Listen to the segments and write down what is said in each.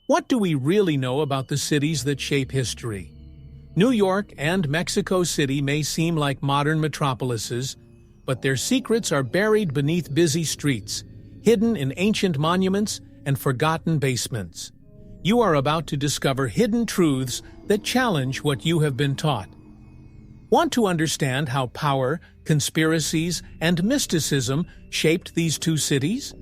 What do we really know about the cities that shape history? New York and Mexico City may seem like modern metropolises, but their secrets are buried beneath busy streets, hidden in ancient monuments and forgotten basements. You are about to discover hidden truths that challenge what you have been taught. Want to understand how power, conspiracies, and mysticism shaped these two cities?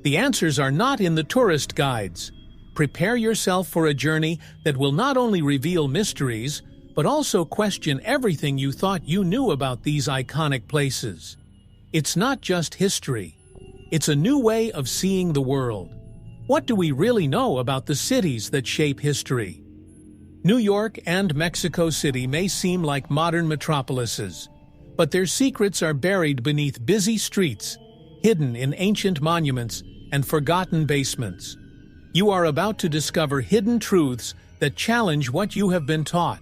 The answers are not in the tourist guides. Prepare yourself for a journey that will not only reveal mysteries, but also question everything you thought you knew about these iconic places. It's not just history. It's a new way of seeing the world. What do we really know about the cities that shape history? New York and Mexico City may seem like modern metropolises, but their secrets are buried beneath busy streets, hidden in ancient monuments and forgotten basements. You are about to discover hidden truths that challenge what you have been taught.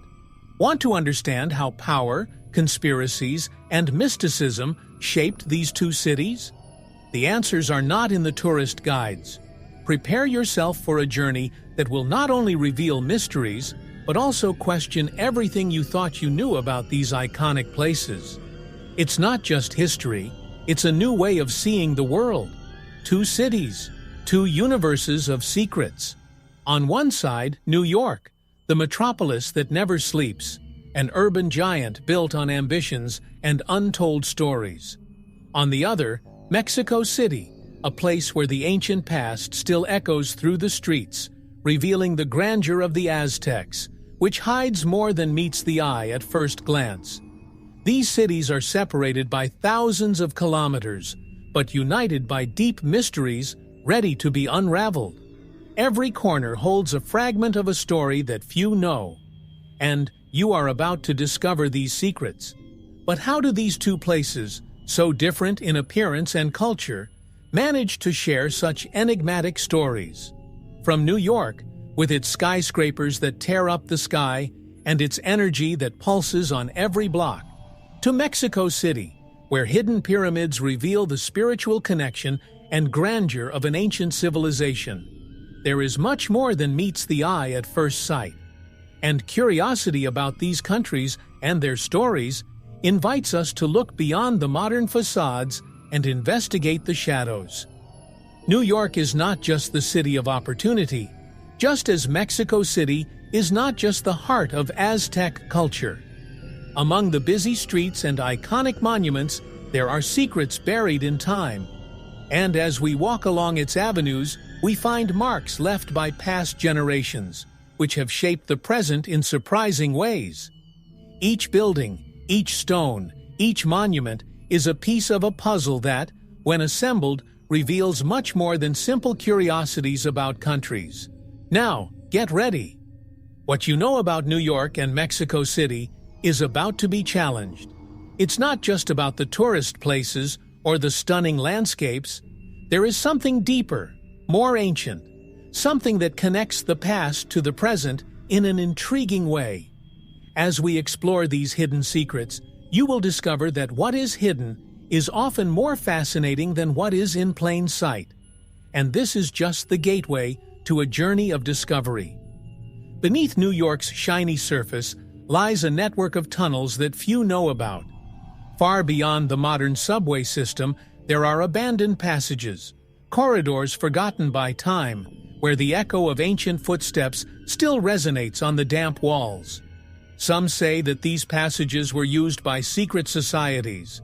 Want to understand how power, conspiracies, and mysticism shaped these two cities? The answers are not in the tourist guides. Prepare yourself for a journey that will not only reveal mysteries, but also question everything you thought you knew about these iconic places. It's not just history, it's a new way of seeing the world. Two cities, two universes of secrets. On one side, New York, the metropolis that never sleeps, an urban giant built on ambitions and untold stories. On the other, Mexico City, a place where the ancient past still echoes through the streets, revealing the grandeur of the Aztecs, which hides more than meets the eye at first glance. These cities are separated by thousands of kilometers, but united by deep mysteries ready to be unraveled. Every corner holds a fragment of a story that few know, and you are about to discover these secrets. But how do these two places, so different in appearance and culture, manage to share such enigmatic stories? From New York, with its skyscrapers that tear up the sky and its energy that pulses on every block, to Mexico City, where hidden pyramids reveal the spiritual connection and grandeur of an ancient civilization. There is much more than meets the eye at first sight, and curiosity about these countries and their stories invites us to look beyond the modern facades and investigate the shadows. New York is not just the city of opportunity, just as Mexico City is not just the heart of Aztec culture. Among the busy streets and iconic monuments, there are secrets buried in time. And as we walk along its avenues, we find marks left by past generations, which have shaped the present in surprising ways. Each building, each stone, each monument is a piece of a puzzle that, when assembled, reveals much more than simple curiosities about countries. Now, get ready. What you know about New York and Mexico City is about to be challenged. It's not just about the tourist places or the stunning landscapes. There is something deeper, more ancient, something that connects the past to the present in an intriguing way. As we explore these hidden secrets, you will discover that what is hidden is often more fascinating than what is in plain sight. And this is just the gateway to a journey of discovery. Beneath New York's shiny surface lies a network of tunnels that few know about. Far beyond the modern subway system, there are abandoned passages, corridors forgotten by time, where the echo of ancient footsteps still resonates on the damp walls. Some say that these passages were used by secret societies.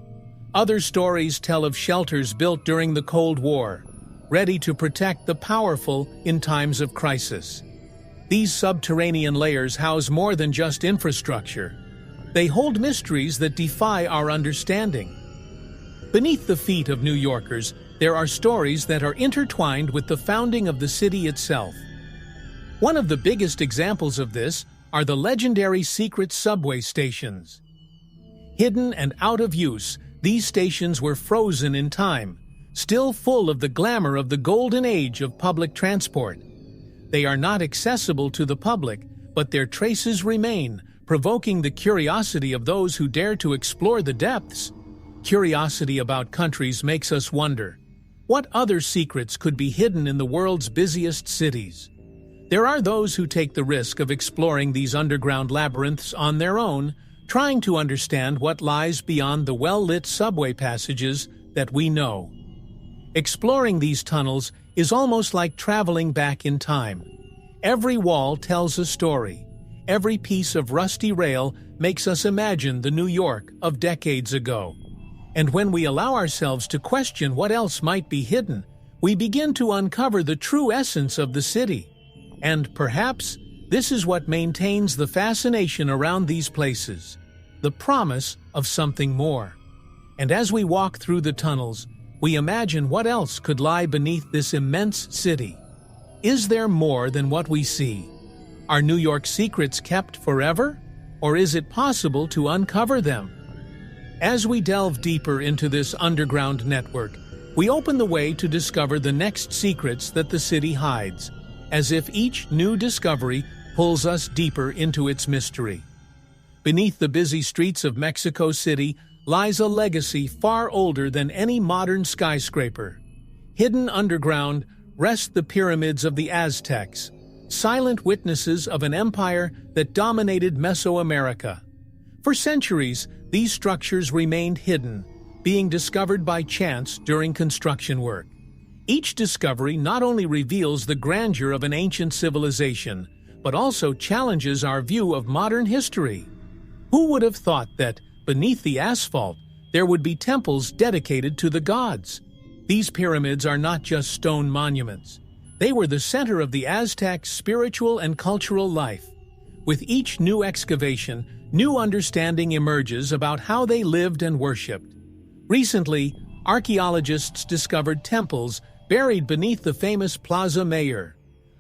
Other stories tell of shelters built during the Cold War, ready to protect the powerful in times of crisis. These subterranean layers house more than just infrastructure. They hold mysteries that defy our understanding. Beneath the feet of New Yorkers, there are stories that are intertwined with the founding of the city itself. One of the biggest examples of this are the legendary secret subway stations. Hidden and out of use, these stations were frozen in time, still full of the glamour of the golden age of public transport. They are not accessible to the public, but their traces remain, provoking the curiosity of those who dare to explore the depths. Curiosity about countries makes us wonder, what other secrets could be hidden in the world's busiest cities? There are those who take the risk of exploring these underground labyrinths on their own, trying to understand what lies beyond the well-lit subway passages that we know. Exploring these tunnels is almost like traveling back in time. Every wall tells a story. Every piece of rusty rail makes us imagine the New York of decades ago. And when we allow ourselves to question what else might be hidden, we begin to uncover the true essence of the city. And perhaps this is what maintains the fascination around these places, the promise of something more. And as we walk through the tunnels, we imagine what else could lie beneath this immense city. Is there more than what we see? Are New York secrets kept forever? Or is it possible to uncover them? As we delve deeper into this underground network, we open the way to discover the next secrets that the city hides, as if each new discovery pulls us deeper into its mystery. Beneath the busy streets of Mexico City lies a legacy far older than any modern skyscraper. Hidden underground rest the pyramids of the Aztecs, silent witnesses of an empire that dominated Mesoamerica. For centuries, these structures remained hidden, being discovered by chance during construction work. Each discovery not only reveals the grandeur of an ancient civilization, but also challenges our view of modern history. Who would have thought that, beneath the asphalt, there would be temples dedicated to the gods? These pyramids are not just stone monuments. They were the center of the Aztec spiritual and cultural life. With each new excavation, new understanding emerges about how they lived and worshipped. Recently, archaeologists discovered temples buried beneath the famous Plaza Mayor,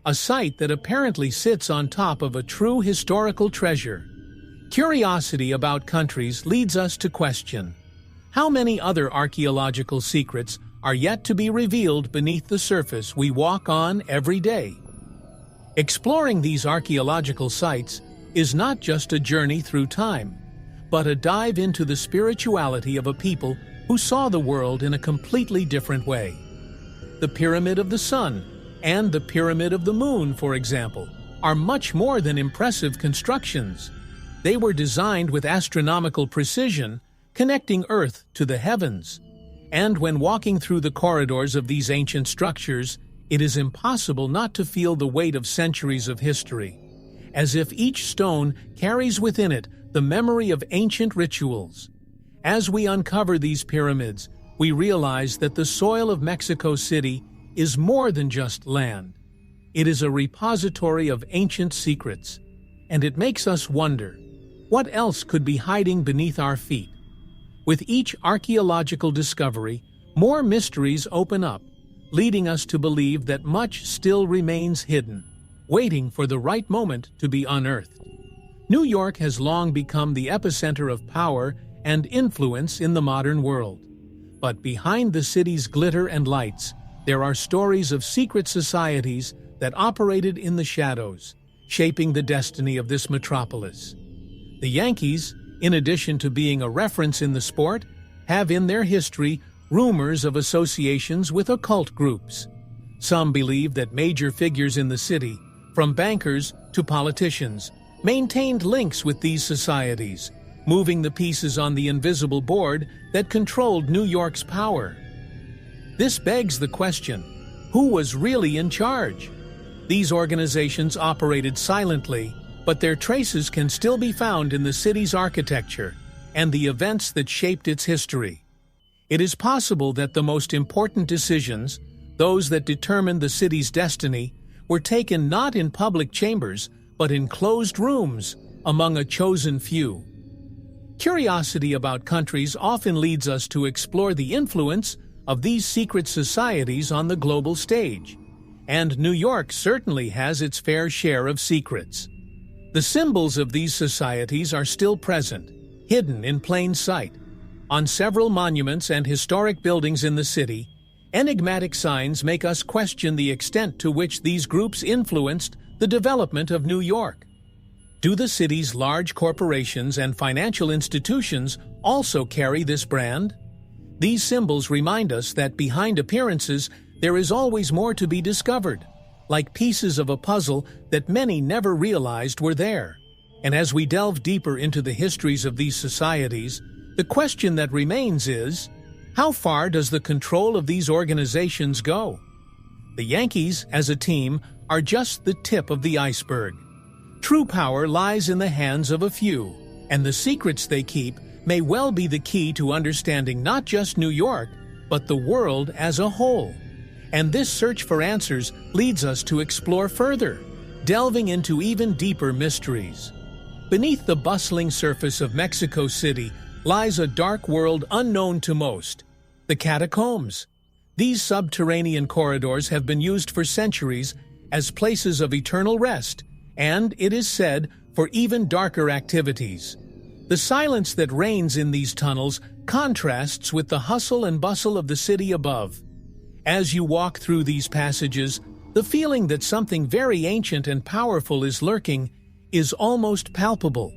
a site that apparently sits on top of a true historical treasure. Curiosity about countries leads us to question: how many other archaeological secrets are yet to be revealed beneath the surface we walk on every day? Exploring these archaeological sites is not just a journey through time, but a dive into the spirituality of a people who saw the world in a completely different way. The Pyramid of the Sun and the Pyramid of the Moon, for example, are much more than impressive constructions. They were designed with astronomical precision, connecting Earth to the heavens. And when walking through the corridors of these ancient structures, it is impossible not to feel the weight of centuries of history, as if each stone carries within it the memory of ancient rituals. As we uncover these pyramids, we realize that the soil of Mexico City is more than just land. It is a repository of ancient secrets, and it makes us wonder, what else could be hiding beneath our feet? With each archaeological discovery, more mysteries open up, leading us to believe that much still remains hidden, waiting for the right moment to be unearthed. New York has long become the epicenter of power and influence in the modern world. But behind the city's glitter and lights, there are stories of secret societies that operated in the shadows, shaping the destiny of this metropolis. The Yankees, in addition to being a reference in the sport, have in their history rumors of associations with occult groups. Some believe that major figures in the city, from bankers to politicians, maintained links with these societies, moving the pieces on the invisible board that controlled New York's power. This begs the question, who was really in charge? These organizations operated silently, but their traces can still be found in the city's architecture and the events that shaped its history. It is possible that the most important decisions, those that determined the city's destiny, were taken not in public chambers, but in closed rooms among a chosen few. Curiosity about countries often leads us to explore the influence of these secret societies on the global stage, and New York certainly has its fair share of secrets. The symbols of these societies are still present, hidden in plain sight. On several monuments and historic buildings in the city, enigmatic signs make us question the extent to which these groups influenced the development of New York. Do the city's large corporations and financial institutions also carry this brand? These symbols remind us that behind appearances, there is always more to be discovered, like pieces of a puzzle that many never realized were there. And as we delve deeper into the histories of these societies, the question that remains is, how far does the control of these organizations go? The Yankees, as a team, are just the tip of the iceberg. True power lies in the hands of a few, and the secrets they keep may well be the key to understanding not just New York, but the world as a whole. And this search for answers leads us to explore further, delving into even deeper mysteries. Beneath the bustling surface of Mexico City lies a dark world unknown to most: the catacombs. These subterranean corridors have been used for centuries as places of eternal rest, and, it is said, for even darker activities. The silence that reigns in these tunnels contrasts with the hustle and bustle of the city above. As you walk through these passages, the feeling that something very ancient and powerful is lurking is almost palpable.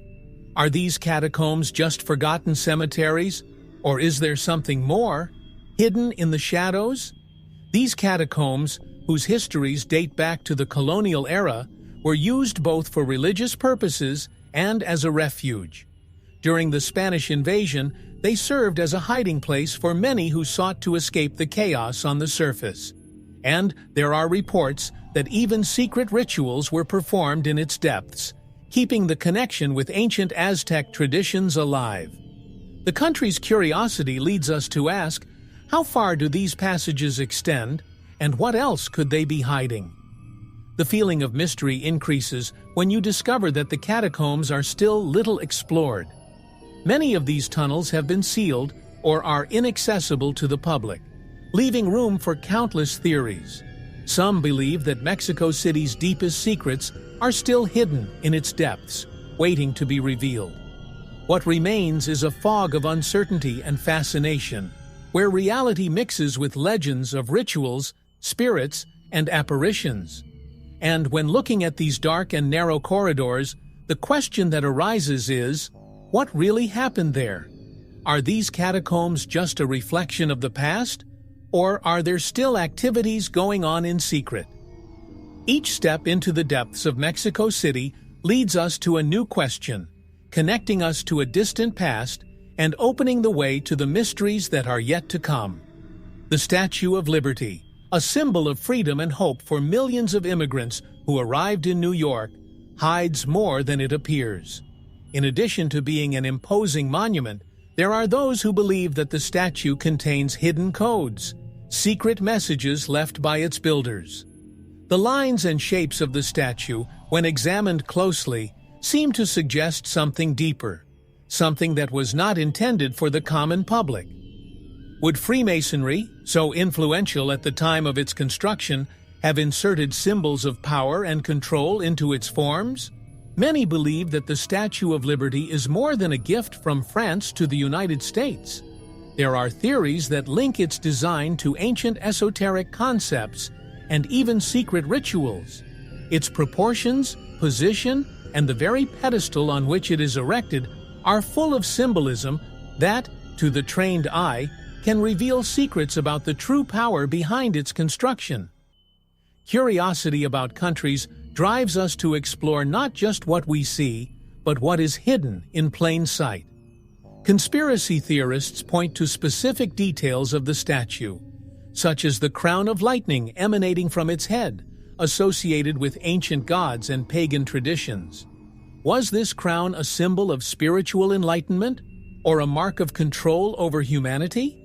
Are these catacombs just forgotten cemeteries? Or is there something more, hidden in the shadows? These catacombs, whose histories date back to the colonial era, were used both for religious purposes and as a refuge. During the Spanish invasion, they served as a hiding place for many who sought to escape the chaos on the surface. And there are reports that even secret rituals were performed in its depths, keeping the connection with ancient Aztec traditions alive. The country's curiosity leads us to ask, how far do these passages extend, and what else could they be hiding? The feeling of mystery increases when you discover that the catacombs are still little explored. Many of these tunnels have been sealed or are inaccessible to the public, leaving room for countless theories. Some believe that Mexico City's deepest secrets are still hidden in its depths, waiting to be revealed. What remains is a fog of uncertainty and fascination, where reality mixes with legends of rituals, spirits, and apparitions. And when looking at these dark and narrow corridors, the question that arises is, what really happened there? Are these catacombs just a reflection of the past? Or are there still activities going on in secret? Each step into the depths of Mexico City leads us to a new question, connecting us to a distant past and opening the way to the mysteries that are yet to come. The Statue of Liberty, a symbol of freedom and hope for millions of immigrants who arrived in New York, hides more than it appears. In addition to being an imposing monument, there are those who believe that the statue contains hidden codes, secret messages left by its builders. The lines and shapes of the statue, when examined closely, seem to suggest something deeper, something that was not intended for the common public. Would Freemasonry, so influential at the time of its construction, have inserted symbols of power and control into its forms? Many believe that the Statue of Liberty is more than a gift from France to the United States. There are theories that link its design to ancient esoteric concepts and even secret rituals. Its proportions, position, and the very pedestal on which it is erected are full of symbolism that, to the trained eye, can reveal secrets about the true power behind its construction. Curiosity about countries drives us to explore not just what we see, but what is hidden in plain sight. Conspiracy theorists point to specific details of the statue, such as the crown of lightning emanating from its head, associated with ancient gods and pagan traditions. Was this crown a symbol of spiritual enlightenment, or a mark of control over humanity?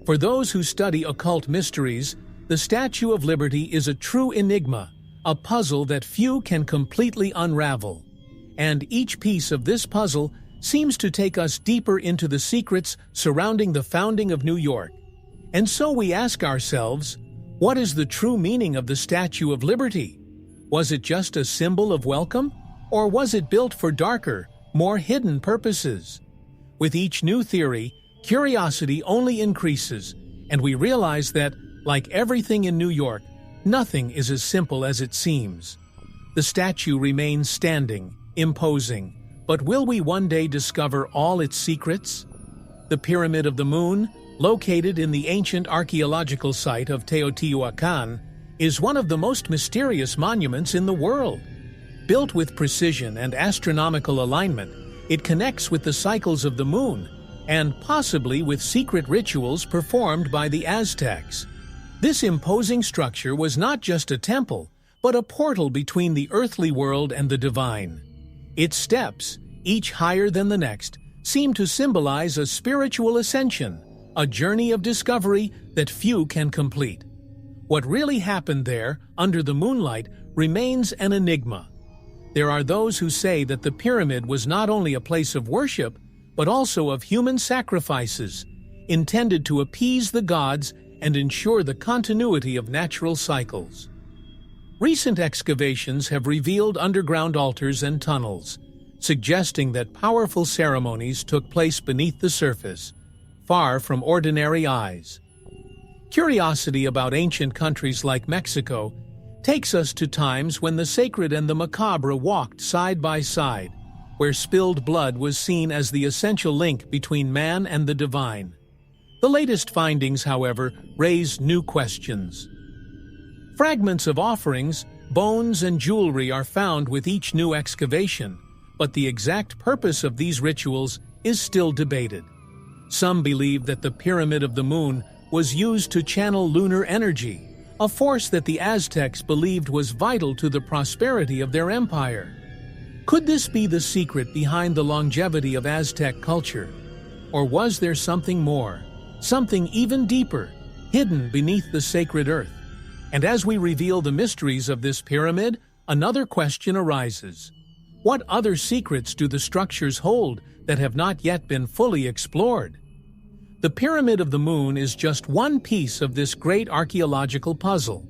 For those who study occult mysteries, the Statue of Liberty is a true enigma, a puzzle that few can completely unravel. And each piece of this puzzle seems to take us deeper into the secrets surrounding the founding of New York. And so we ask ourselves, what is the true meaning of the Statue of Liberty? Was it just a symbol of welcome, or was it built for darker, more hidden purposes? With each new theory, curiosity only increases, and we realize that, like everything in New York, nothing is as simple as it seems. The statue remains standing, imposing, but will we one day discover all its secrets? The Pyramid of the Moon, located in the ancient archaeological site of Teotihuacan, is one of the most mysterious monuments in the world. Built with precision and astronomical alignment, it connects with the cycles of the moon and possibly with secret rituals performed by the Aztecs. This imposing structure was not just a temple, but a portal between the earthly world and the divine. Its steps, each higher than the next, seem to symbolize a spiritual ascension, a journey of discovery that few can complete. What really happened there, under the moonlight, remains an enigma. There are those who say that the pyramid was not only a place of worship, but also of human sacrifices, intended to appease the gods and ensure the continuity of natural cycles. Recent excavations have revealed underground altars and tunnels, suggesting that powerful ceremonies took place beneath the surface, far from ordinary eyes. Curiosity about ancient countries like Mexico takes us to times when the sacred and the macabre walked side by side, where spilled blood was seen as the essential link between man and the divine. The latest findings, however, raise new questions. Fragments of offerings, bones, and jewelry are found with each new excavation, but the exact purpose of these rituals is still debated. Some believe that the Pyramid of the Moon was used to channel lunar energy, a force that the Aztecs believed was vital to the prosperity of their empire. Could this be the secret behind the longevity of Aztec culture? Or was there something more, something even deeper, hidden beneath the sacred earth? And as we reveal the mysteries of this pyramid, another question arises. What other secrets do the structures hold that have not yet been fully explored? The Pyramid of the Moon is just one piece of this great archaeological puzzle,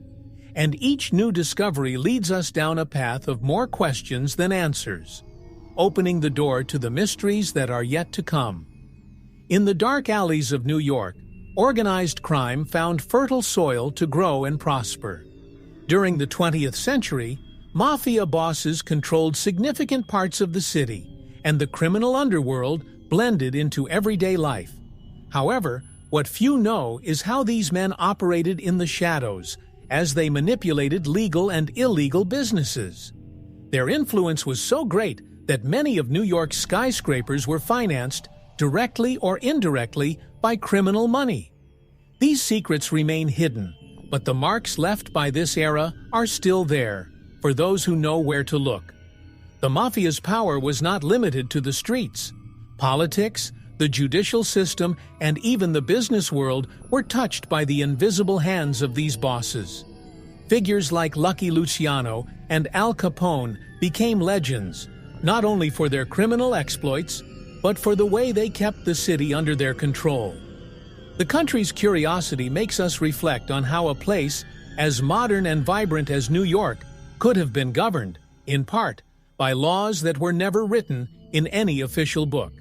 and each new discovery leads us down a path of more questions than answers, opening the door to the mysteries that are yet to come. In the dark alleys of New York, organized crime found fertile soil to grow and prosper. During the 20th century, mafia bosses controlled significant parts of the city, and the criminal underworld blended into everyday life. However, what few know is how these men operated in the shadows, as they manipulated legal and illegal businesses. Their influence was so great that many of New York's skyscrapers were financed, directly or indirectly, by criminal money. These secrets remain hidden, but the marks left by this era are still there, for those who know where to look. The mafia's power was not limited to the streets. Politics, the judicial system, and even the business world were touched by the invisible hands of these bosses. Figures like Lucky Luciano and Al Capone became legends, not only for their criminal exploits, but for the way they kept the city under their control. The country's curiosity makes us reflect on how a place as modern and vibrant as New York could have been governed, in part, by laws that were never written in any official book.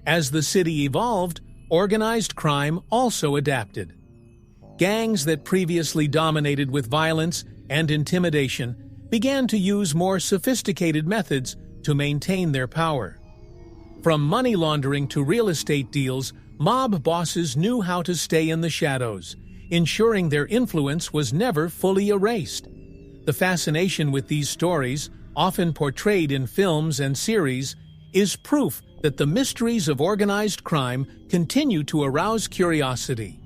As the city evolved, organized crime also adapted. Gangs that previously dominated with violence and intimidation began to use more sophisticated methods to maintain their power. From money laundering to real estate deals, mob bosses knew how to stay in the shadows, ensuring their influence was never fully erased. The fascination with these stories, often portrayed in films and series, is proof that the mysteries of organized crime continue to arouse curiosity.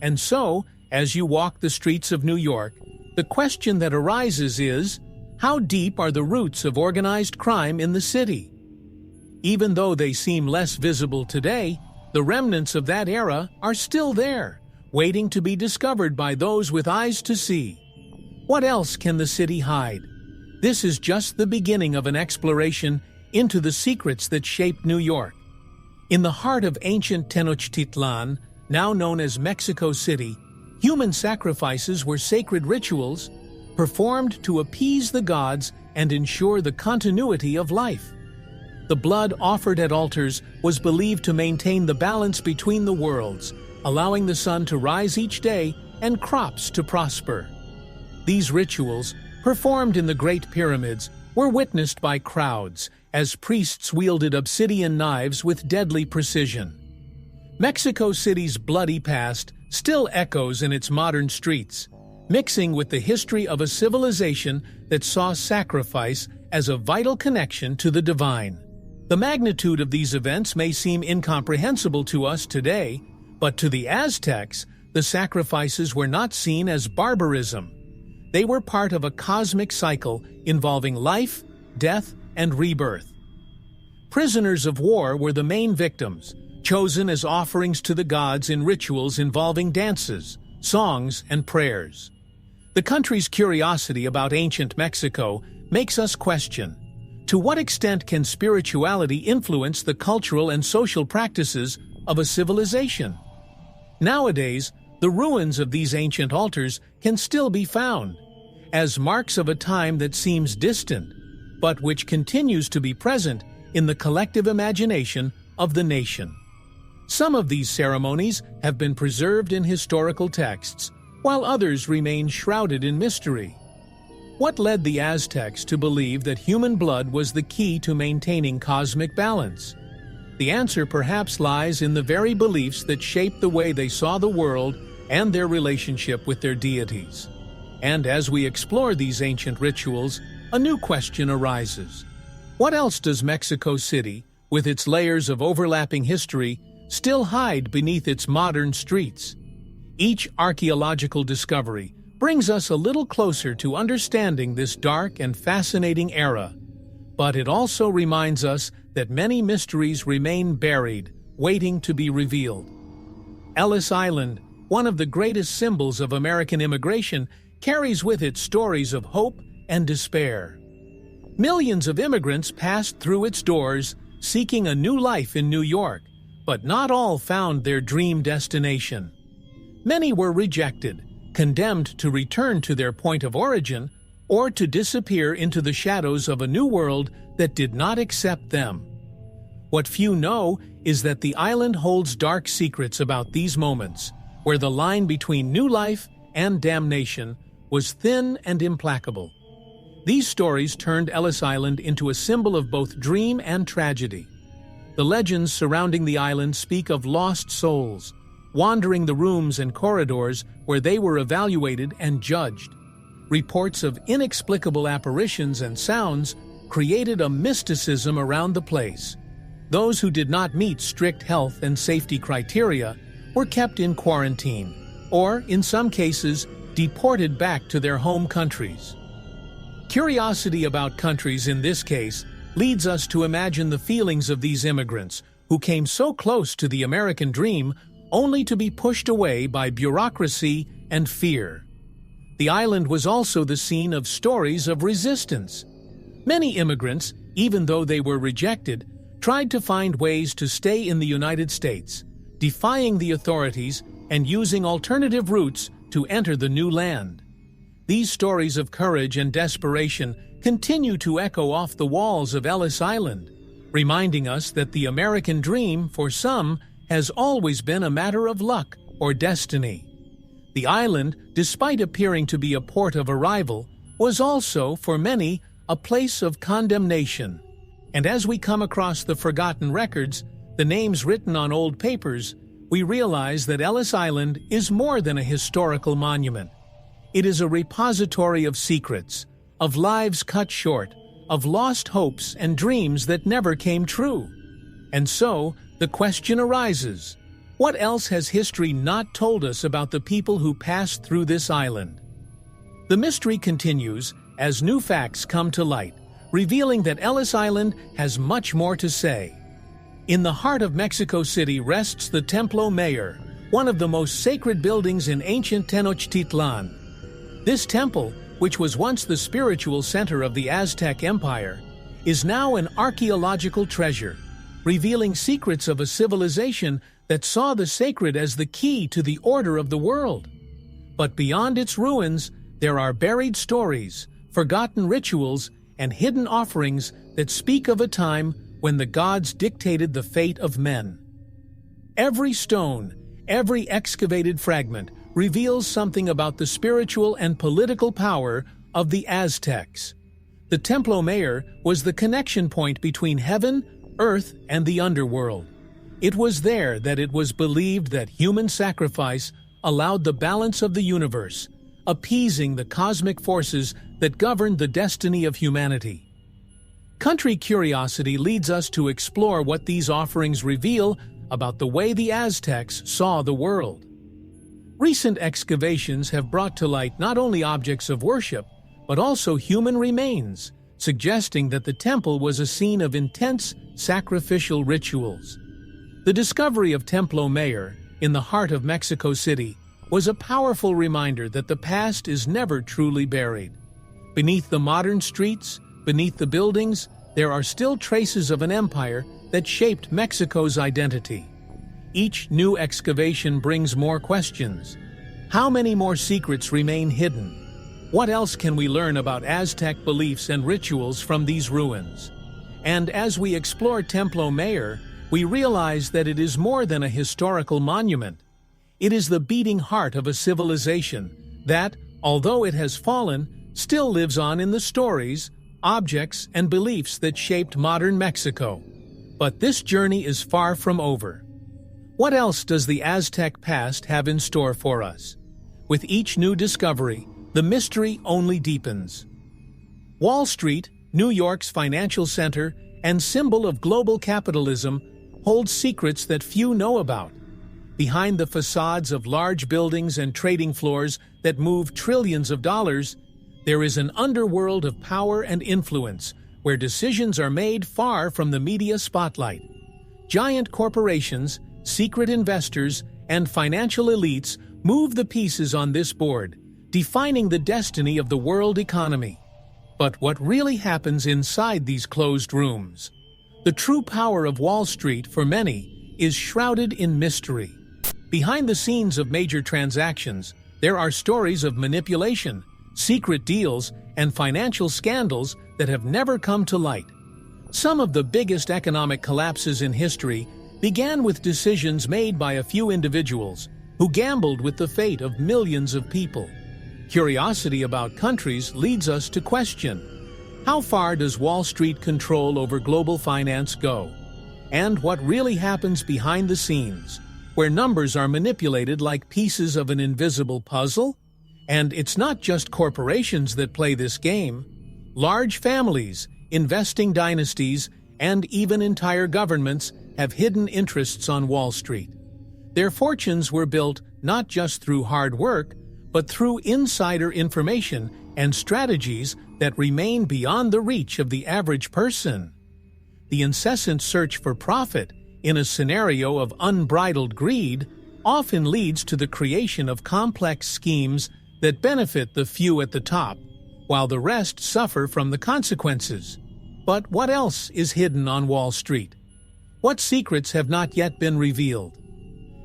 And so, as you walk the streets of New York, the question that arises is, how deep are the roots of organized crime in the city? Even though they seem less visible today, the remnants of that era are still there, waiting to be discovered by those with eyes to see. What else can the city hide? This is just the beginning of an exploration into the secrets that shaped New York. In the heart of ancient Tenochtitlan, now known as Mexico City, human sacrifices were sacred rituals performed to appease the gods and ensure the continuity of life. The blood offered at altars was believed to maintain the balance between the worlds, allowing the sun to rise each day and crops to prosper. These rituals, performed in the Great Pyramids, were witnessed by crowds as priests wielded obsidian knives with deadly precision. Mexico City's bloody past still echoes in its modern streets, mixing with the history of a civilization that saw sacrifice as a vital connection to the divine. The magnitude of these events may seem incomprehensible to us today, but to the Aztecs, the sacrifices were not seen as barbarism. They were part of a cosmic cycle involving life, death, and rebirth. Prisoners of war were the main victims, chosen as offerings to the gods in rituals involving dances, songs, and prayers. The country's curiosity about ancient Mexico makes us question, to what extent can spirituality influence the cultural and social practices of a civilization? Nowadays, the ruins of these ancient altars can still be found, as marks of a time that seems distant, but which continues to be present in the collective imagination of the nation. Some of these ceremonies have been preserved in historical texts, while others remain shrouded in mystery. What led the Aztecs to believe that human blood was the key to maintaining cosmic balance? The answer perhaps lies in the very beliefs that shaped the way they saw the world and their relationship with their deities. And as we explore these ancient rituals, a new question arises. What else does Mexico City, with its layers of overlapping history, still hide beneath its modern streets? Each archaeological discovery brings us a little closer to understanding this dark and fascinating era. But it also reminds us that many mysteries remain buried, waiting to be revealed. Ellis Island, one of the greatest symbols of American immigration, carries with it stories of hope and despair. Millions of immigrants passed through its doors, seeking a new life in New York, but not all found their dream destination. Many were rejected, condemned to return to their point of origin, or to disappear into the shadows of a new world that did not accept them. What few know is that the island holds dark secrets about these moments, where the line between new life and damnation was thin and implacable. These stories turned Ellis Island into a symbol of both dream and tragedy. The legends surrounding the island speak of lost souls, wandering the rooms and corridors where they were evaluated and judged. Reports of inexplicable apparitions and sounds created a mysticism around the place. Those who did not meet strict health and safety criteria were kept in quarantine, or, in some cases, deported back to their home countries. Curiosity about countries in this case leads us to imagine the feelings of these immigrants who came so close to the American dream only to be pushed away by bureaucracy and fear. The island was also the scene of stories of resistance. Many immigrants, even though they were rejected, tried to find ways to stay in the United States, defying the authorities and using alternative routes to enter the new land. These stories of courage and desperation continue to echo off the walls of Ellis Island, reminding us that the American dream, for some, has always been a matter of luck or destiny. The island, despite appearing to be a port of arrival, was also, for many, a place of condemnation. And as we come across the forgotten records, the names written on old papers, we realize that Ellis Island is more than a historical monument. It is a repository of secrets, of lives cut short, of lost hopes and dreams that never came true. And so, the question arises, what else has history not told us about the people who passed through this island? The mystery continues as new facts come to light, revealing that Ellis Island has much more to say. In the heart of Mexico City rests the Templo Mayor, one of the most sacred buildings in ancient Tenochtitlan. This temple, which was once the spiritual center of the Aztec Empire, is now an archaeological treasure, revealing secrets of a civilization that saw the sacred as the key to the order of the world. But beyond its ruins, there are buried stories, forgotten rituals, and hidden offerings that speak of a time when the gods dictated the fate of men. Every stone, every excavated fragment, reveals something about the spiritual and political power of the Aztecs. The Templo Mayor was the connection point between heaven, earth, and the underworld. It was there that it was believed that human sacrifice allowed the balance of the universe, appeasing the cosmic forces that govern the destiny of humanity. Country curiosity leads us to explore what these offerings reveal about the way the Aztecs saw the world. Recent excavations have brought to light not only objects of worship, but also human remains, suggesting that the temple was a scene of intense sacrificial rituals. The discovery of Templo Mayor, in the heart of Mexico City, was a powerful reminder that the past is never truly buried. Beneath the modern streets, beneath the buildings, there are still traces of an empire that shaped Mexico's identity. Each new excavation brings more questions. How many more secrets remain hidden? What else can we learn about Aztec beliefs and rituals from these ruins? And as we explore Templo Mayor, we realize that it is more than a historical monument. It is the beating heart of a civilization that, although it has fallen, still lives on in the stories, objects, and beliefs that shaped modern Mexico. But this journey is far from over. What else does the Aztec past have in store for us? With each new discovery, the mystery only deepens. Wall Street, New York's financial center and symbol of global capitalism, holds secrets that few know about. Behind the facades of large buildings and trading floors that move trillions of dollars, there is an underworld of power and influence where decisions are made far from the media spotlight. Giant corporations, secret investors, and financial elites move the pieces on this board, defining the destiny of the world economy. But what really happens inside these closed rooms? The true power of Wall Street, for many, is shrouded in mystery. Behind the scenes of major transactions, there are stories of manipulation, secret deals, and financial scandals that have never come to light. Some of the biggest economic collapses in history began with decisions made by a few individuals who gambled with the fate of millions of people. Curiosity about countries leads us to question: how far does Wall Street control over global finance go? And what really happens behind the scenes, where numbers are manipulated like pieces of an invisible puzzle? And it's not just corporations that play this game. Large families, investing dynasties, and even entire governments have hidden interests on Wall Street. Their fortunes were built not just through hard work, but through insider information and strategies that remain beyond the reach of the average person. The incessant search for profit in a scenario of unbridled greed often leads to the creation of complex schemes that benefit the few at the top, while the rest suffer from the consequences. But what else is hidden on Wall Street? What secrets have not yet been revealed?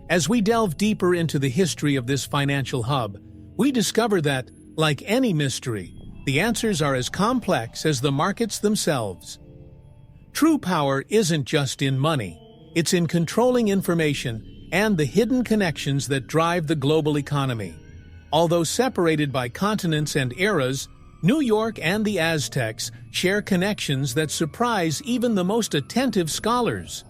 As we delve deeper into the history of this financial hub, we discover that, like any mystery, the answers are as complex as the markets themselves. True power isn't just in money, it's in controlling information and the hidden connections that drive the global economy. Although separated by continents and eras, New York and the Aztecs share connections that surprise even the most attentive scholars.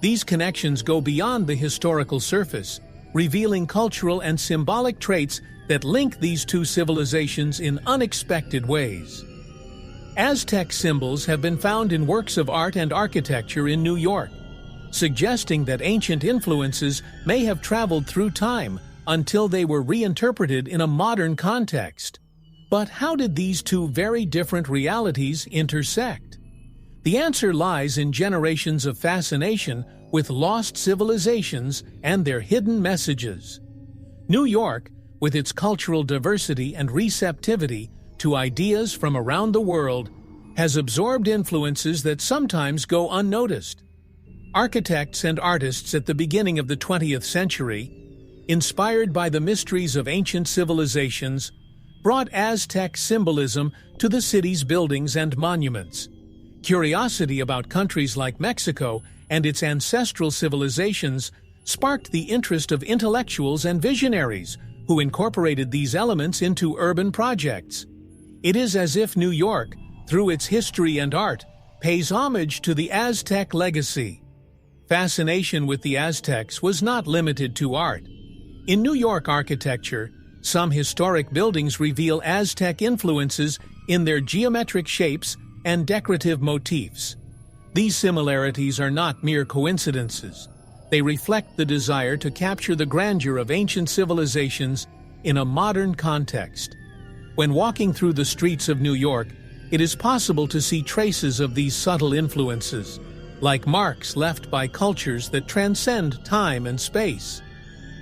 These connections go beyond the historical surface, revealing cultural and symbolic traits that link these two civilizations in unexpected ways. Aztec symbols have been found in works of art and architecture in New York, suggesting that ancient influences may have traveled through time until they were reinterpreted in a modern context. But how did these two very different realities intersect? The answer lies in generations of fascination with lost civilizations and their hidden messages. New York, with its cultural diversity and receptivity to ideas from around the world, has absorbed influences that sometimes go unnoticed. Architects and artists at the beginning of the 20th century, inspired by the mysteries of ancient civilizations, brought Aztec symbolism to the city's buildings and monuments. Curiosity about countries like Mexico and its ancestral civilizations sparked the interest of intellectuals and visionaries who incorporated these elements into urban projects. It is as if New York, through its history and art, pays homage to the Aztec legacy. Fascination with the Aztecs was not limited to art. In New York architecture, Some historic buildings reveal Aztec influences in their geometric shapes and decorative motifs. These similarities are not mere coincidences. They reflect the desire to capture the grandeur of ancient civilizations in a modern context. When walking through the streets of New York, it is possible to see traces of these subtle influences, like marks left by cultures that transcend time and space.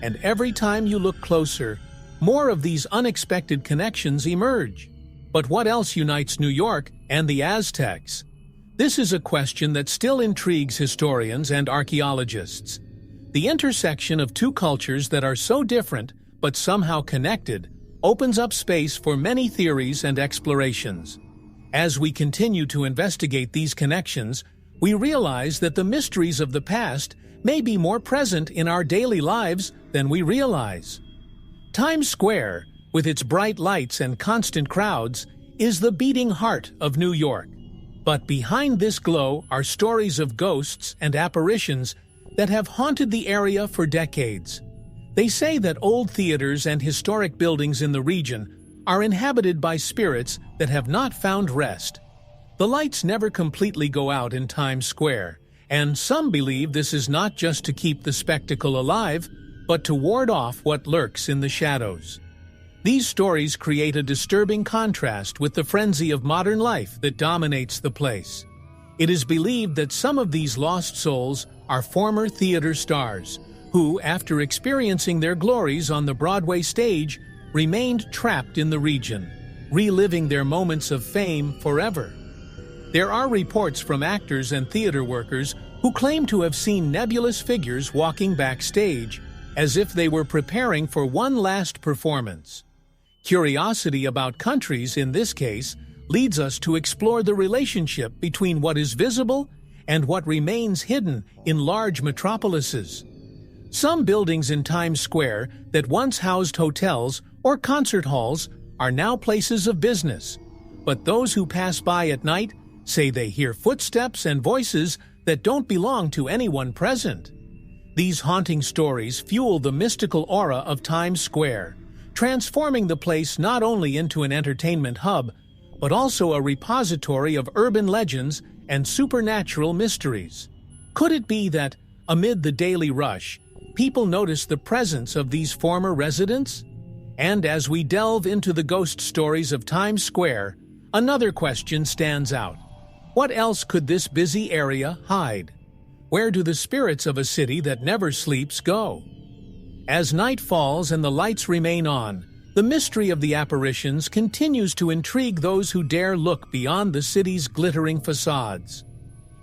And every time you look closer, more of these unexpected connections emerge. But what else unites New York and the Aztecs? This is a question that still intrigues historians and archaeologists. The intersection of two cultures that are so different but somehow connected opens up space for many theories and explorations. As we continue to investigate these connections, we realize that the mysteries of the past may be more present in our daily lives than we realize. Times Square, with its bright lights and constant crowds, is the beating heart of New York. But behind this glow are stories of ghosts and apparitions that have haunted the area for decades. They say that old theaters and historic buildings in the region are inhabited by spirits that have not found rest. The lights never completely go out in Times Square, and some believe this is not just to keep the spectacle alive, but to ward off what lurks in the shadows. These stories create a disturbing contrast with the frenzy of modern life that dominates the place. It is believed that some of these lost souls are former theater stars, who, after experiencing their glories on the Broadway stage, remained trapped in the region, reliving their moments of fame forever. There are reports from actors and theater workers who claim to have seen nebulous figures walking backstage, as if they were preparing for one last performance. Curiosity about countries, in this case, leads us to explore the relationship between what is visible and what remains hidden in large metropolises. Some buildings in Times Square that once housed hotels or concert halls are now places of business, but those who pass by at night say they hear footsteps and voices that don't belong to anyone present. These haunting stories fuel the mystical aura of Times Square, transforming the place not only into an entertainment hub, but also a repository of urban legends and supernatural mysteries. Could it be that, amid the daily rush, people notice the presence of these former residents? And as we delve into the ghost stories of Times Square, another question stands out. What else could this busy area hide? Where do the spirits of a city that never sleeps go? As night falls and the lights remain on, the mystery of the apparitions continues to intrigue those who dare look beyond the city's glittering facades.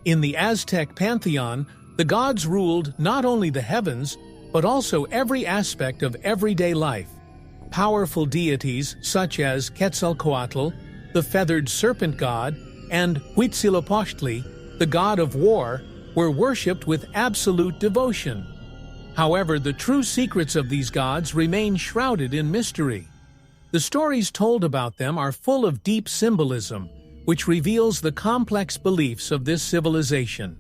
In the Aztec pantheon, the gods ruled not only the heavens, but also every aspect of everyday life. Powerful deities such as Quetzalcoatl, the feathered serpent god, and Huitzilopochtli, the god of war, were worshipped with absolute devotion. However, the true secrets of these gods remain shrouded in mystery. The stories told about them are full of deep symbolism, which reveals the complex beliefs of this civilization.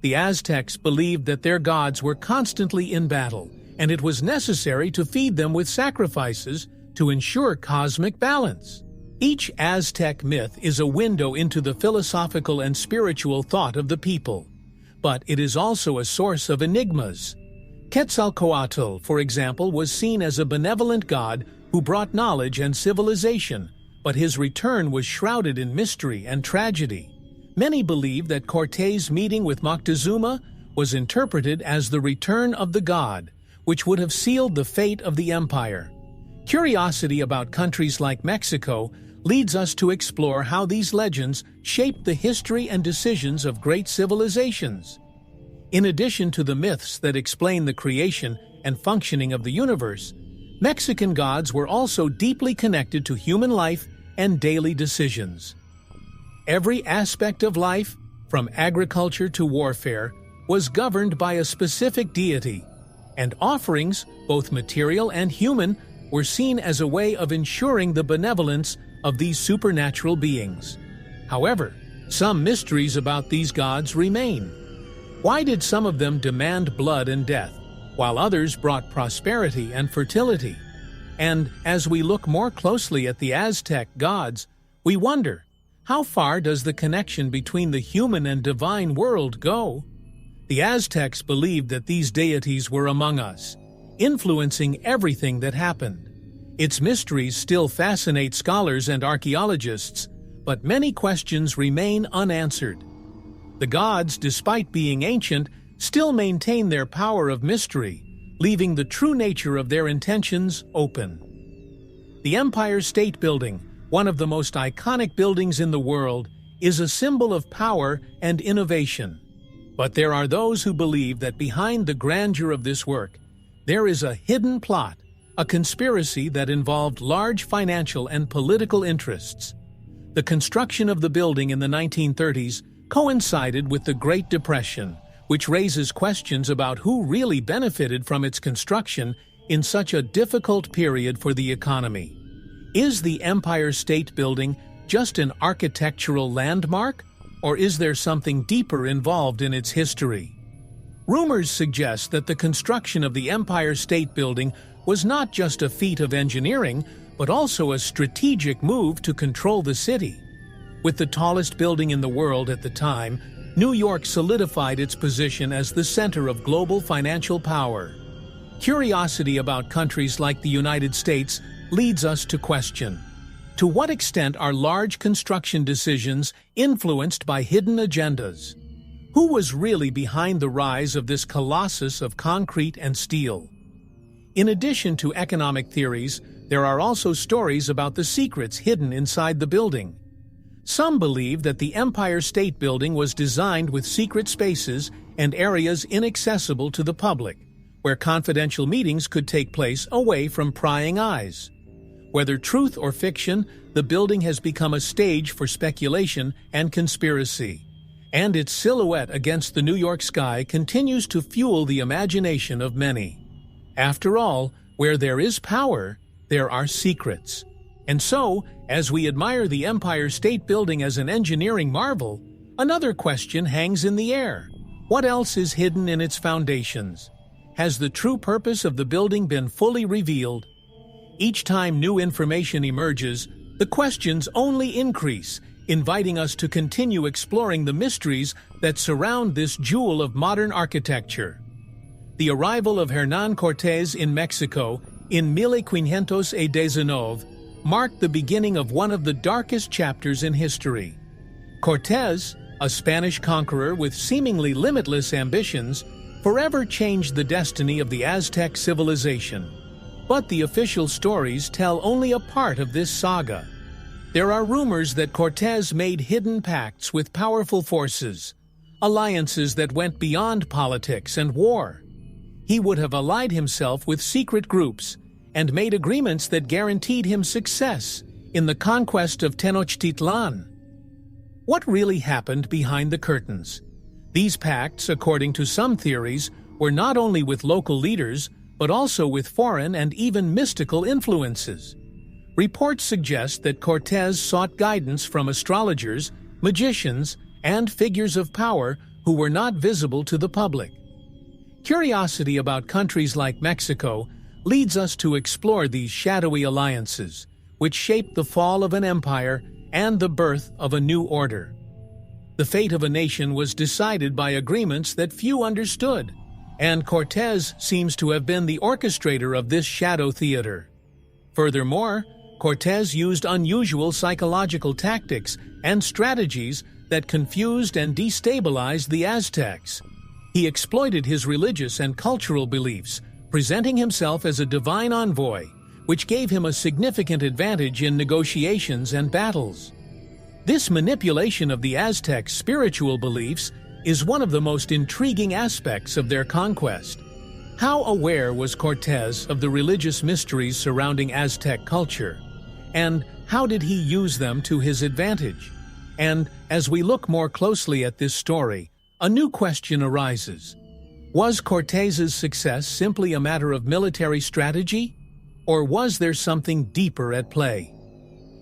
The Aztecs believed that their gods were constantly in battle, and it was necessary to feed them with sacrifices to ensure cosmic balance. Each Aztec myth is a window into the philosophical and spiritual thought of the people, but it is also a source of enigmas. Quetzalcoatl, for example, was seen as a benevolent god who brought knowledge and civilization, but his return was shrouded in mystery and tragedy. Many believe that Cortés' meeting with Moctezuma was interpreted as the return of the god, which would have sealed the fate of the empire. Curiosity about countries like Mexico leads us to explore how these legends shaped the history and decisions of great civilizations. In addition to the myths that explain the creation and functioning of the universe, Mexican gods were also deeply connected to human life and daily decisions. Every aspect of life, from agriculture to warfare, was governed by a specific deity, and offerings, both material and human, were seen as a way of ensuring the benevolence of these supernatural beings. However, some mysteries about these gods remain. Why did some of them demand blood and death, while others brought prosperity and fertility? And as we look more closely at the Aztec gods, we wonder, how far does the connection between the human and divine world go? The Aztecs believed that these deities were among us, influencing everything that happened. Its mysteries still fascinate scholars and archaeologists, but many questions remain unanswered. The gods, despite being ancient, still maintain their power of mystery, leaving the true nature of their intentions open. The Empire State Building, one of the most iconic buildings in the world, is a symbol of power and innovation. But there are those who believe that behind the grandeur of this work, there is a hidden plot, a conspiracy that involved large financial and political interests. The construction of the building in the 1930s coincided with the Great Depression, which raises questions about who really benefited from its construction in such a difficult period for the economy. Is the Empire State Building just an architectural landmark, or is there something deeper involved in its history? Rumors suggest that the construction of the Empire State Building was not just a feat of engineering, but also a strategic move to control the city. With the tallest building in the world at the time, New York solidified its position as the center of global financial power. Curiosity about countries like the United States leads us to question, to what extent are large construction decisions influenced by hidden agendas? Who was really behind the rise of this colossus of concrete and steel? In addition to economic theories, there are also stories about the secrets hidden inside the building. Some believe that the Empire State Building was designed with secret spaces and areas inaccessible to the public, where confidential meetings could take place away from prying eyes. Whether truth or fiction, the building has become a stage for speculation and conspiracy, and its silhouette against the New York sky continues to fuel the imagination of many. After all, where there is power, there are secrets. And so, as we admire the Empire State Building as an engineering marvel, another question hangs in the air. What else is hidden in its foundations? Has the true purpose of the building been fully revealed? Each time new information emerges, the questions only increase, inviting us to continue exploring the mysteries that surround this jewel of modern architecture. The arrival of Hernán Cortés in Mexico in 1519 marked the beginning of one of the darkest chapters in history. Cortés, a Spanish conqueror with seemingly limitless ambitions, forever changed the destiny of the Aztec civilization. But the official stories tell only a part of this saga. There are rumors that Cortés made hidden pacts with powerful forces, alliances that went beyond politics and war. He would have allied himself with secret groups and made agreements that guaranteed him success in the conquest of Tenochtitlan. What really happened behind the curtains? These pacts, according to some theories, were not only with local leaders, but also with foreign and even mystical influences. Reports suggest that Cortés sought guidance from astrologers, magicians, and figures of power who were not visible to the public. Curiosity about countries like Mexico leads us to explore these shadowy alliances, which shaped the fall of an empire and the birth of a new order. The fate of a nation was decided by agreements that few understood, and Cortés seems to have been the orchestrator of this shadow theater. Furthermore, Cortés used unusual psychological tactics and strategies that confused and destabilized the Aztecs. He exploited his religious and cultural beliefs, presenting himself as a divine envoy, which gave him a significant advantage in negotiations and battles. This manipulation of the Aztecs' spiritual beliefs is one of the most intriguing aspects of their conquest. How aware was Cortés of the religious mysteries surrounding Aztec culture? And how did he use them to his advantage? And as we look more closely at this story, a new question arises. Was Cortés's success simply a matter of military strategy? Or was there something deeper at play?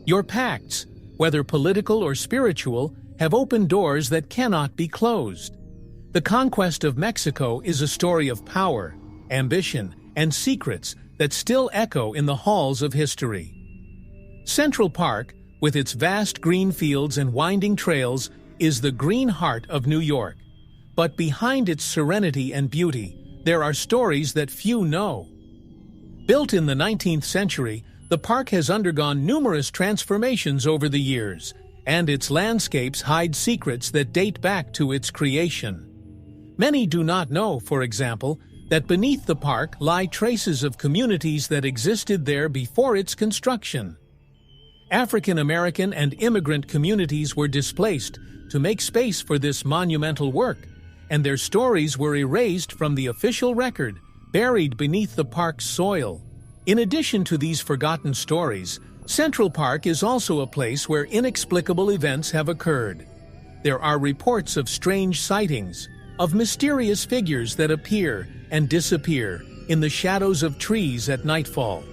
Your pacts, whether political or spiritual, have opened doors that cannot be closed. The conquest of Mexico is a story of power, ambition, and secrets that still echo in the halls of history. Central Park, with its vast green fields and winding trails, is the green heart of New York. But behind its serenity and beauty, there are stories that few know. Built in the 19th century, the park has undergone numerous transformations over the years, and its landscapes hide secrets that date back to its creation. Many do not know, for example, that beneath the park lie traces of communities that existed there before its construction. African American and immigrant communities were displaced to make space for this monumental work, and their stories were erased from the official record, buried beneath the park's soil. In addition to these forgotten stories, Central Park is also a place where inexplicable events have occurred. There are reports of strange sightings, of mysterious figures that appear and disappear in the shadows of trees at nightfall.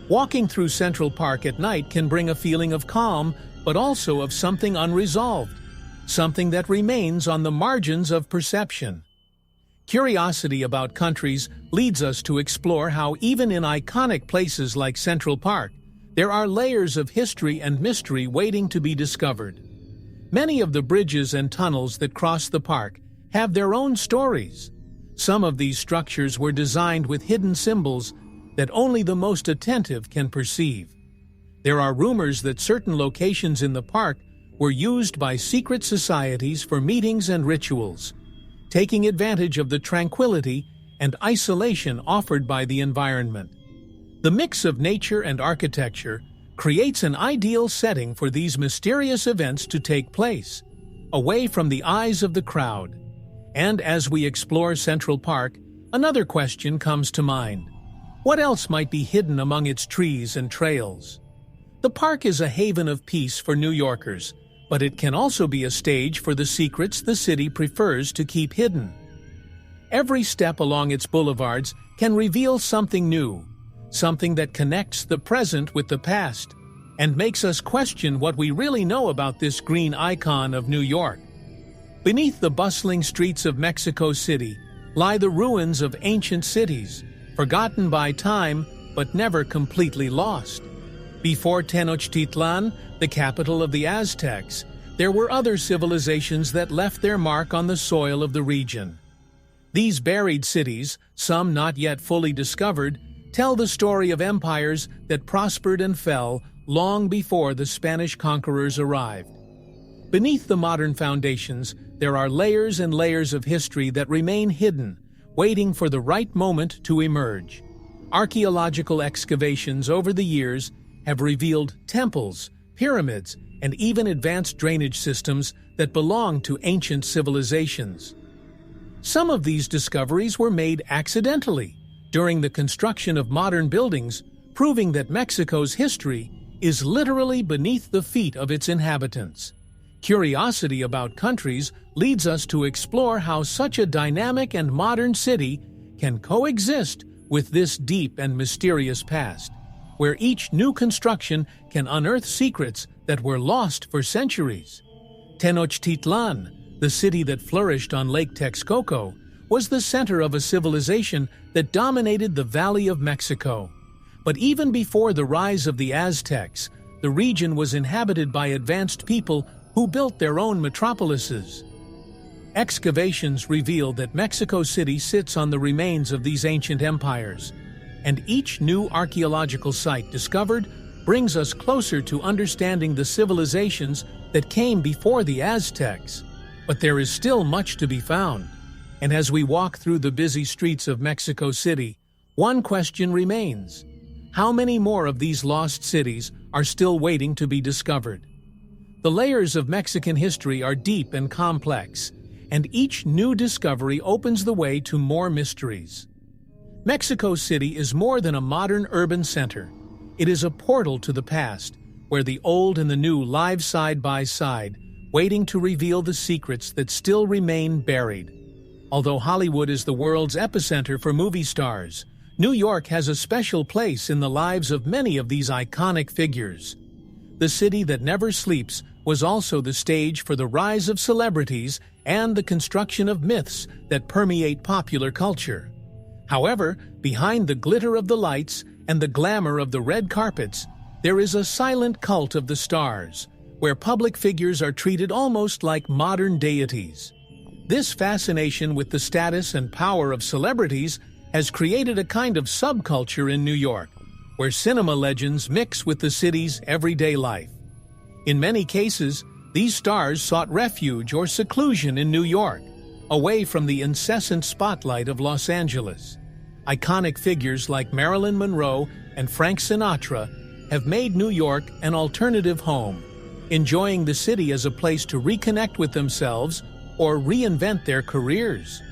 Walking through Central Park at night can bring a feeling of calm, but also of something unresolved, something that remains on the margins of perception. Curiosity about countries leads us to explore how even in iconic places like Central Park, there are layers of history and mystery waiting to be discovered. Many of the bridges and tunnels that cross the park have their own stories. Some of these structures were designed with hidden symbols that only the most attentive can perceive. There are rumors that certain locations in the park were used by secret societies for meetings and rituals, taking advantage of the tranquility and isolation offered by the environment. The mix of nature and architecture creates an ideal setting for these mysterious events to take place, away from the eyes of the crowd. And as we explore Central Park, another question comes to mind. What else might be hidden among its trees and trails? The park is a haven of peace for New Yorkers, but it can also be a stage for the secrets the city prefers to keep hidden. Every step along its boulevards can reveal something new, something that connects the present with the past, and makes us question what we really know about this green icon of New York. Beneath the bustling streets of Mexico City lie the ruins of ancient cities, forgotten by time but never completely lost. Before Tenochtitlan, the capital of the Aztecs, there were other civilizations that left their mark on the soil of the region. These buried cities, some not yet fully discovered, tell the story of empires that prospered and fell long before the Spanish conquerors arrived. Beneath the modern foundations, there are layers and layers of history that remain hidden, waiting for the right moment to emerge. Archaeological excavations over the years have revealed temples, pyramids, and even advanced drainage systems that belong to ancient civilizations. Some of these discoveries were made accidentally during the construction of modern buildings, proving that Mexico's history is literally beneath the feet of its inhabitants. Curiosity about countries leads us to explore how such a dynamic and modern city can coexist with this deep and mysterious past, where each new construction can unearth secrets that were lost for centuries. Tenochtitlan, the city that flourished on Lake Texcoco, was the center of a civilization that dominated the Valley of Mexico. But even before the rise of the Aztecs, the region was inhabited by advanced people who built their own metropolises. Excavations reveal that Mexico City sits on the remains of these ancient empires, and each new archaeological site discovered brings us closer to understanding the civilizations that came before the Aztecs. But there is still much to be found, and as we walk through the busy streets of Mexico City, one question remains: how many more of these lost cities are still waiting to be discovered? The layers of Mexican history are deep and complex, and each new discovery opens the way to more mysteries. Mexico City is more than a modern urban center. It is a portal to the past, where the old and the new live side by side, waiting to reveal the secrets that still remain buried. Although Hollywood is the world's epicenter for movie stars, New York has a special place in the lives of many of these iconic figures. The city that never sleeps was also the stage for the rise of celebrities and the construction of myths that permeate popular culture. However, behind the glitter of the lights and the glamour of the red carpets, there is a silent cult of the stars, where public figures are treated almost like modern deities. This fascination with the status and power of celebrities has created a kind of subculture in New York, where cinema legends mix with the city's everyday life. In many cases, these stars sought refuge or seclusion in New York, away from the incessant spotlight of Los Angeles. Iconic figures like Marilyn Monroe and Frank Sinatra have made New York an alternative home, enjoying the city as a place to reconnect with themselves or reinvent their careers.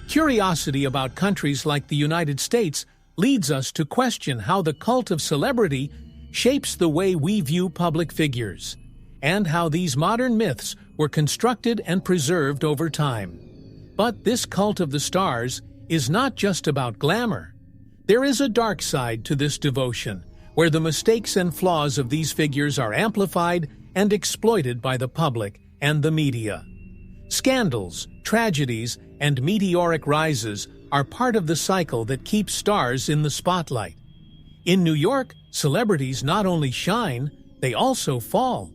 Curiosity about countries like the United States leads us to question how the cult of celebrity shapes the way we view public figures, and how these modern myths were constructed and preserved over time. But this cult of the stars is not just about glamour. There is a dark side to this devotion, where the mistakes and flaws of these figures are amplified and exploited by the public and the media. Scandals, tragedies, and meteoric rises are part of the cycle that keeps stars in the spotlight. In New York, celebrities not only shine, they also fall.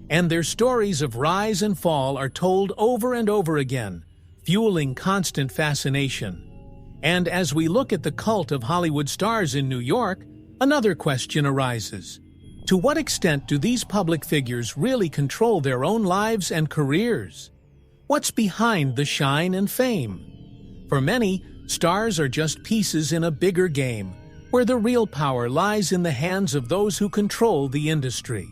And their stories of rise and fall are told over and over again, fueling constant fascination. And as we look at the cult of Hollywood stars in New York, another question arises. To what extent do these public figures really control their own lives and careers? What's behind the shine and fame? For many, stars are just pieces in a bigger game, where the real power lies in the hands of those who control the industry.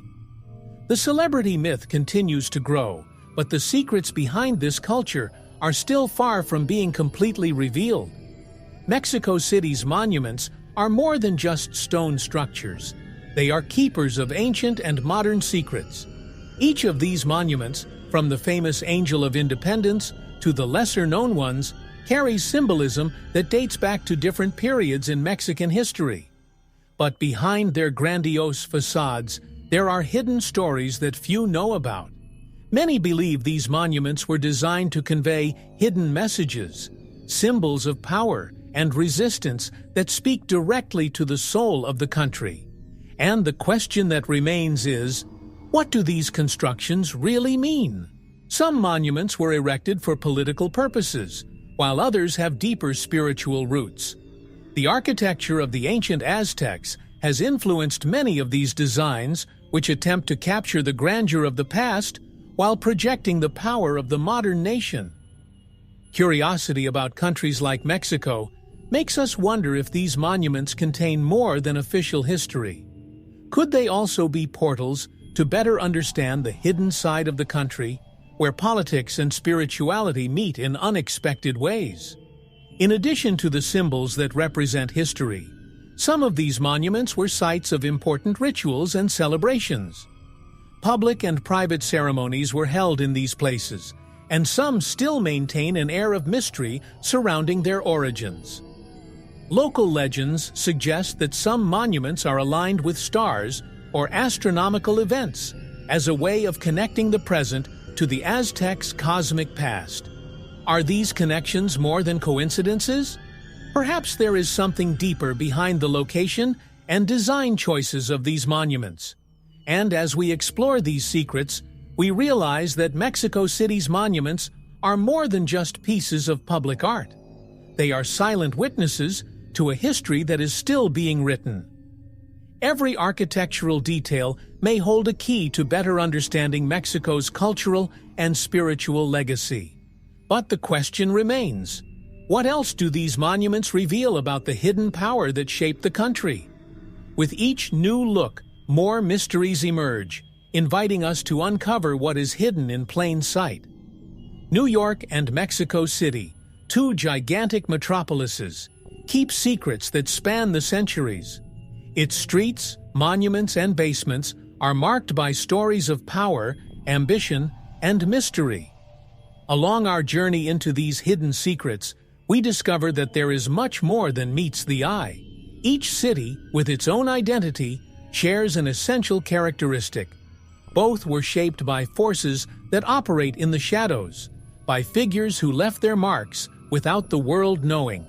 The celebrity myth continues to grow, but the secrets behind this culture are still far from being completely revealed. Mexico City's monuments are more than just stone structures. They are keepers of ancient and modern secrets. Each of these monuments, from the famous Angel of Independence to the lesser-known ones, carries symbolism that dates back to different periods in Mexican history. But behind their grandiose facades, there are hidden stories that few know about. Many believe these monuments were designed to convey hidden messages, symbols of power and resistance that speak directly to the soul of the country. And the question that remains is, what do these constructions really mean? Some monuments were erected for political purposes, while others have deeper spiritual roots. The architecture of the ancient Aztecs has influenced many of these designs, which attempt to capture the grandeur of the past while projecting the power of the modern nation. Curiosity about countries like Mexico makes us wonder if these monuments contain more than official history. Could they also be portals to better understand the hidden side of the country, where politics and spirituality meet in unexpected ways? In addition to the symbols that represent history, some of these monuments were sites of important rituals and celebrations. Public and private ceremonies were held in these places, and some still maintain an air of mystery surrounding their origins. Local legends suggest that some monuments are aligned with stars or astronomical events as a way of connecting the present to the Aztecs' cosmic past. Are these connections more than coincidences? Perhaps there is something deeper behind the location and design choices of these monuments. And as we explore these secrets, we realize that Mexico City's monuments are more than just pieces of public art. They are silent witnesses to a history that is still being written. Every architectural detail may hold a key to better understanding Mexico's cultural and spiritual legacy. But the question remains, what else do these monuments reveal about the hidden power that shaped the country? With each new look, more mysteries emerge, inviting us to uncover what is hidden in plain sight. New York and Mexico City, two gigantic metropolises, keep secrets that span the centuries. Its streets, monuments, and basements are marked by stories of power, ambition, and mystery. Along our journey into these hidden secrets, we discover that there is much more than meets the eye. Each city, with its own identity, shares an essential characteristic. Both were shaped by forces that operate in the shadows, by figures who left their marks without the world knowing.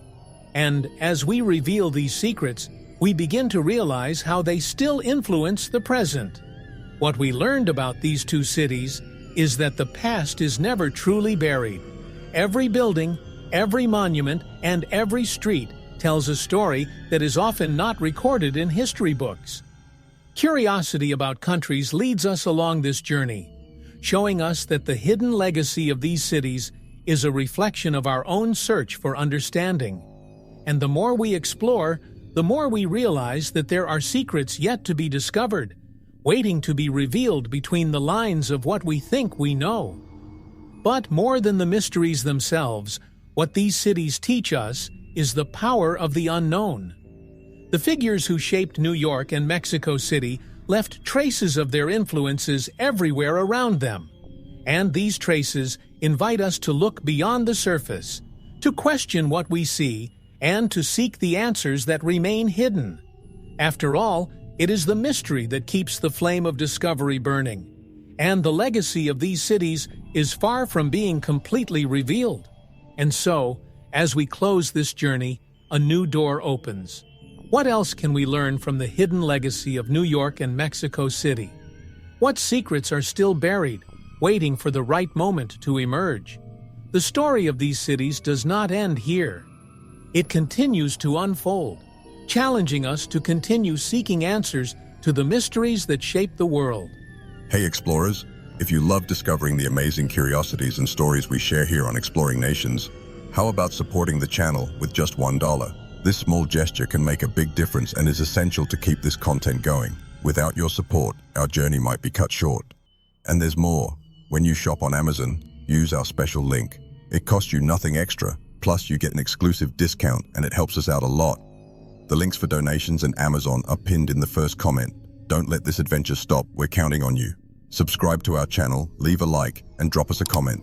And as we reveal these secrets, we begin to realize how they still influence the present. What we learned about these two cities is that the past is never truly buried. Every building, every monument, and every street tells a story that is often not recorded in history books. Curiosity about countries leads us along this journey, showing us that the hidden legacy of these cities is a reflection of our own search for understanding. And the more we explore, the more we realize that there are secrets yet to be discovered, waiting to be revealed between the lines of what we think we know. But more than the mysteries themselves, what these cities teach us is the power of the unknown. The figures who shaped New York and Mexico City left traces of their influences everywhere around them. And these traces invite us to look beyond the surface, to question what we see, and to seek the answers that remain hidden. After all, it is the mystery that keeps the flame of discovery burning. And the legacy of these cities is far from being completely revealed. And so, as we close this journey, a new door opens. What else can we learn from the hidden legacy of New York and Mexico City? What secrets are still buried, waiting for the right moment to emerge? The story of these cities does not end here. It continues to unfold, challenging us to continue seeking answers to the mysteries that shape the world. Hey explorers, if you love discovering the amazing curiosities and stories we share here on Exploring Nations, how about supporting the channel with just $1? This small gesture can make a big difference and is essential to keep this content going. Without your support, our journey might be cut short. And there's more. When you shop on Amazon, use our special link. It costs you nothing extra, plus you get an exclusive discount and it helps us out a lot. The links for donations and Amazon are pinned in the first comment. Don't let this adventure stop, we're counting on you. Subscribe to our channel, leave a like, and drop us a comment.